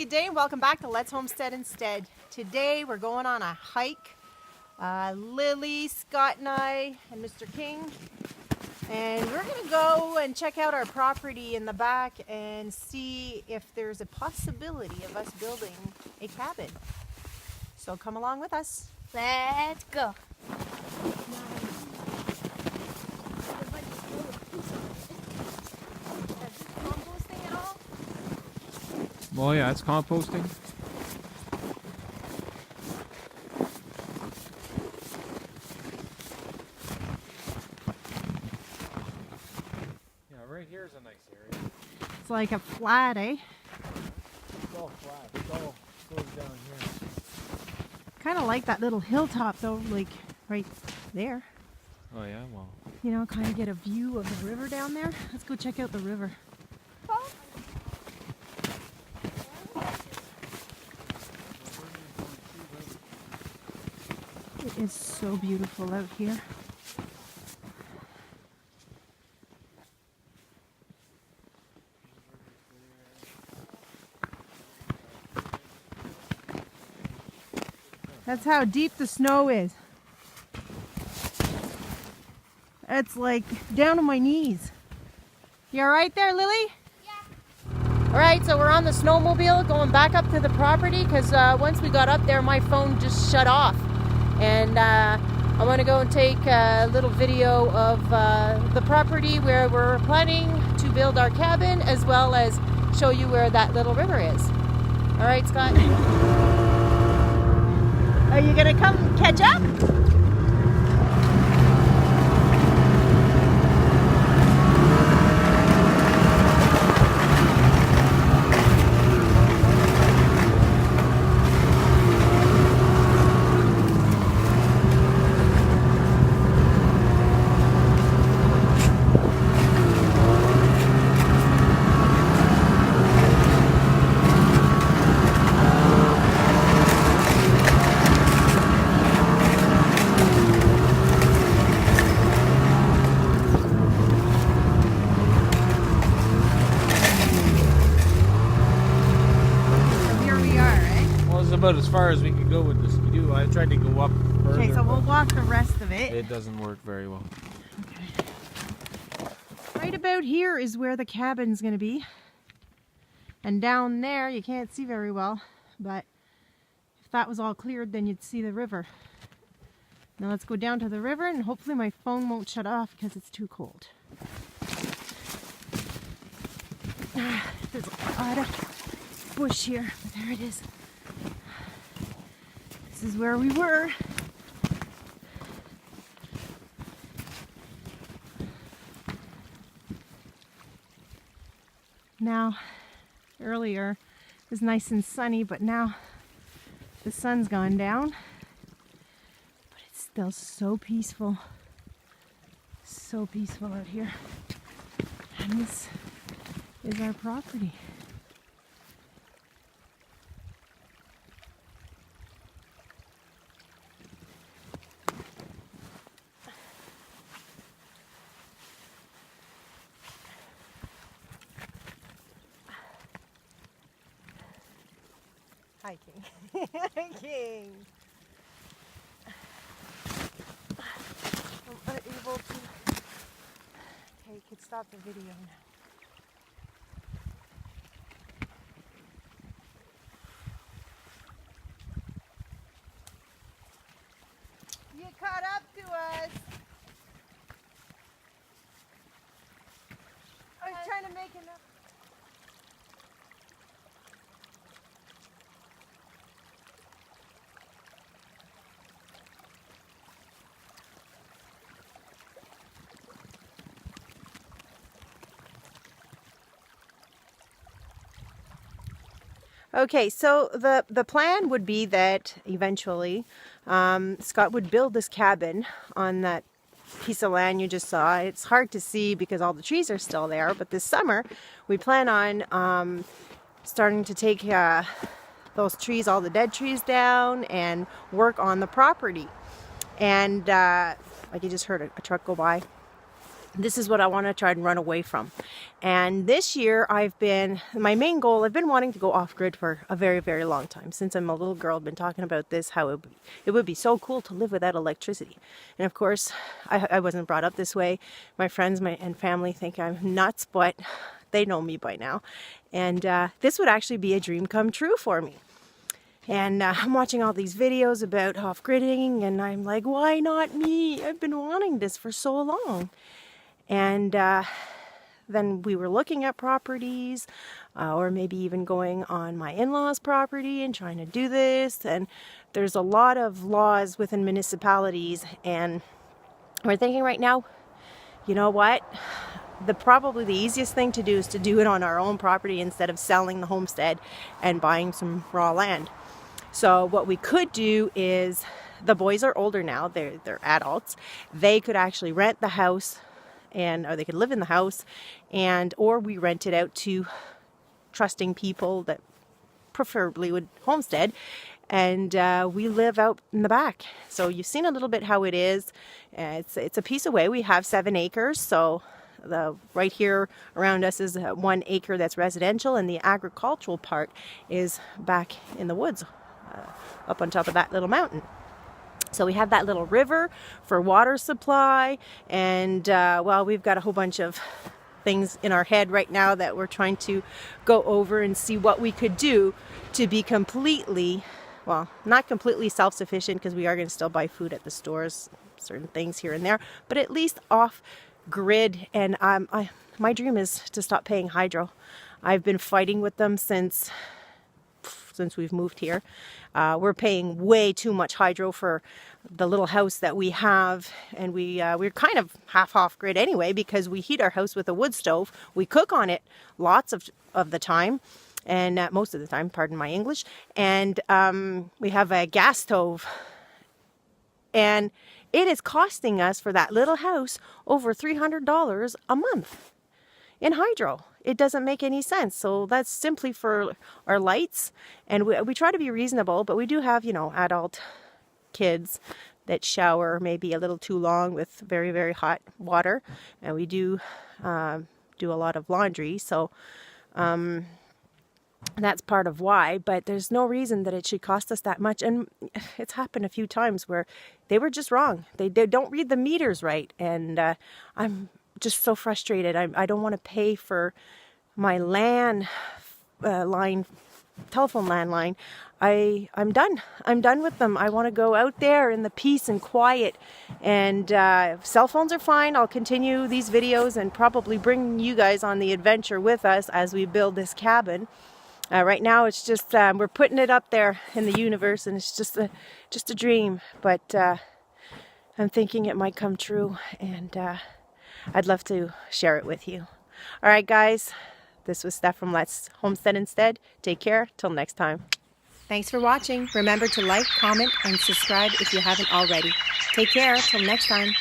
good day and welcome back to Let's Homestead Instead. Today we're going on a hike. Lily, Scott and I and Mr. King. And we're going to go and check out our property in the back and see if there's a possibility of us building a cabin. So come along with us. Let's go. Oh yeah, it's composting. Yeah, right here is a nice area. It's like a flat, eh? It's all flat. It all goes down here. Kind of like that little hilltop though, like right there. Oh yeah, well. You know, kind of get a view of the river down there. Let's go check out the river. It is so beautiful out here. That's how deep the snow is. It's like down to my knees. You all right there, Lily? Yeah. All right, so we're on the snowmobile going back up to the property because once we got up there, my phone just shut off. And I want to go and take a little video of the property where we're planning to build our cabin, as well as show you where that little river is. All right, Scott? Are you going to come catch up? About as far as we could go with the skidoo. I tried to go up further. Okay, so we'll walk the rest of it. It doesn't work very well. Okay. Right about here is where the cabin's going to be. And down there, you can't see very well, but if that was all cleared, then you'd see the river. Now let's go down to the river, and hopefully my phone won't shut off because it's too cold. There's a lot of bush here, but there it is. This is where we were. Now, earlier it was nice and sunny, but now the sun's gone down. But it's still so peaceful. So peaceful out here. And this is our property. Hiking. Hiking. I'm unable to. Okay, you can stop the video now. You caught up to us. I was trying to make enough. Okay, so the plan would be that eventually Scott would build this cabin on that piece of land you just saw. It's hard to see because all the trees are still there, but this summer we plan on starting to take those trees, all the dead trees down, and work on the property. And like you just heard a truck go by. This is what I want to try and run away from. And this year my main goal, I've been wanting to go off-grid for a very, very long time. Since I'm a little girl, I've been talking about this, how it would be so cool to live without electricity. And of course, I wasn't brought up this way. My friends and family think I'm nuts, but they know me by now. And this would actually be a dream come true for me. And I'm watching all these videos about off-gridding, and I'm like, why not me? I've been wanting this for so long. And then we were looking at properties, or maybe even going on my in-laws' property and trying to do this. And there's a lot of laws within municipalities, and we're thinking right now, you know what? Probably the easiest thing to do is to do it on our own property instead of selling the homestead and buying some raw land. So what we could do is, the boys are older now, they're adults. They could actually rent the house, or they could live in the house, or we rent it out to trusting people that preferably would homestead, and we live out in the back. So you've seen a little bit how it is. It's a piece away. We have 7 acres, so right here around us is 1 acre that's residential, and the agricultural part is back in the woods, up on top of that little mountain. So we have that little river for water supply, and well, we've got a whole bunch of things in our head right now that we're trying to go over and see what we could do to be completely, well, not completely self-sufficient, because we are going to still buy food at the stores, certain things here and there, but at least off-grid. And my dream is to stop paying hydro. I've been fighting with them since we've moved here. We're paying way too much hydro for the little house that we have, and we're kind of half off grid anyway, because we heat our house with a wood stove. We cook on it lots of the time, and most of the time, pardon my English, and we have a gas stove, and it is costing us for that little house over $300 a month in hydro. It doesn't make any sense. So that's simply for our lights, and we try to be reasonable, but we do have, adult kids that shower maybe a little too long with very, very hot water, and we do do a lot of laundry, so that's part of why. But there's no reason that it should cost us that much, and it's happened a few times where they were just wrong. They don't read the meters right, and I'm just so frustrated. I don't want to pay for my telephone landline. I'm done. I'm done with them. I want to go out there in the peace and quiet, and cell phones are fine. I'll continue these videos and probably bring you guys on the adventure with us as we build this cabin. Right now it's just we're putting it up there in the universe, and it's just a dream, but I'm thinking it might come true, and I'd love to share it with you. All right, guys, this was Stef from Let's Homestead Instead. Take care. Till next time. Thanks for watching. Remember to like, comment, and subscribe if you haven't already. Take care. Till next time.